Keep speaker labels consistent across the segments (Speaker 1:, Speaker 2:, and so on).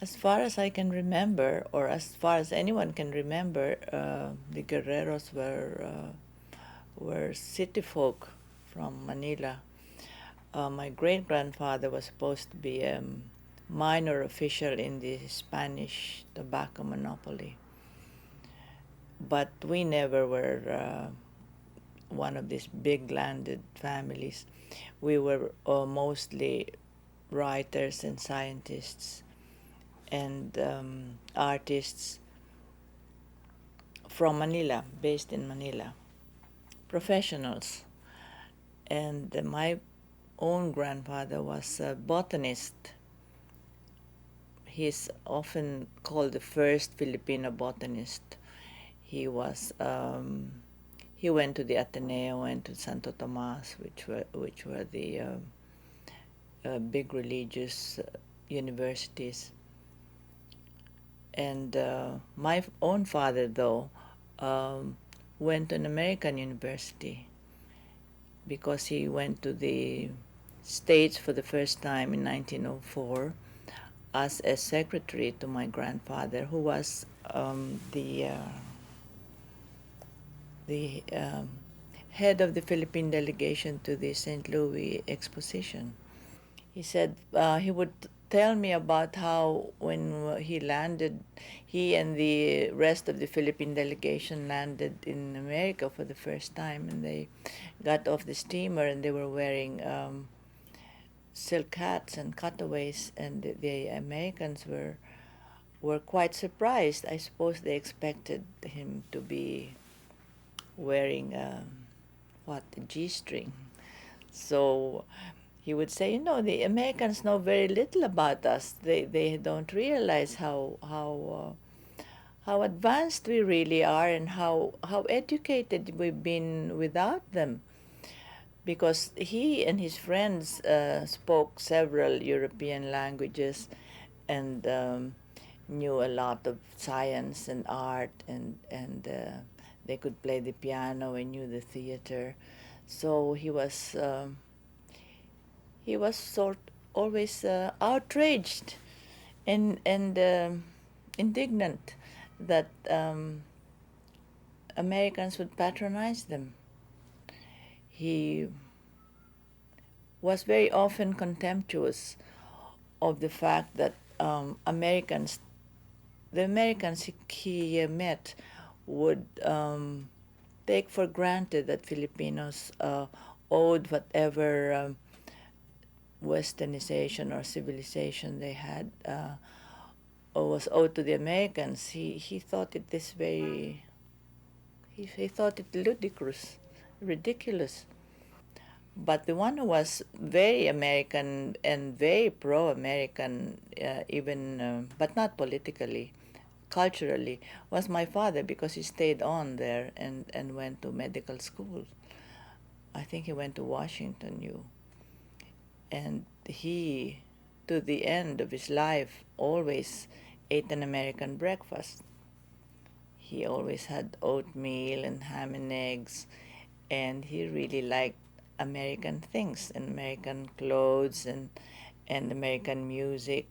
Speaker 1: As far as I can remember, or as far as anyone can remember, the Guerreros were city folk from Manila. My great grandfather was supposed to be a minor official in the Spanish tobacco monopoly, but we never were one of these big landed families. We were mostly writers and scientists and artists from Manila, based in Manila, professionals. And my own grandfather was a botanist. He's often called the first Filipino botanist. He was he went to the Ateneo, went to Santo Tomas, which were the big religious universities. And my own father, though, um, went to an American university because he went to the States for the first time in 1904 as a secretary to my grandfather, who was the head of the Philippine delegation to the St. Louis Exposition. He said he would tell me about how when he landed, he and the rest of the Philippine delegation landed in America for the first time, and they got off the steamer and they were wearing silk hats and cutaways, and the Americans were quite surprised. I suppose they expected him to be wearing a G-string. So he would say, the Americans know very little about us. They don't realize how advanced we really are and how educated we've been without them. Because he and his friends spoke several European languages and knew a lot of science and art, and they could play the piano and knew the theater. So he was sort always outraged and indignant that Americans would patronize them. He was very often contemptuous of the fact that the Americans he met would take for granted that Filipinos owed whatever westernization or civilization they had or was owed to the Americans. He thought it this very he thought it ridiculous. But the one who was very American and very pro-American, even but not politically, culturally, was my father, because he stayed on there and went to medical school. I think he went to Washington U. And he, to the end of his life, always ate an American breakfast. He always had oatmeal and ham and eggs, and he really liked American things and American clothes and American music.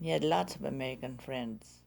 Speaker 1: He had lots of American friends.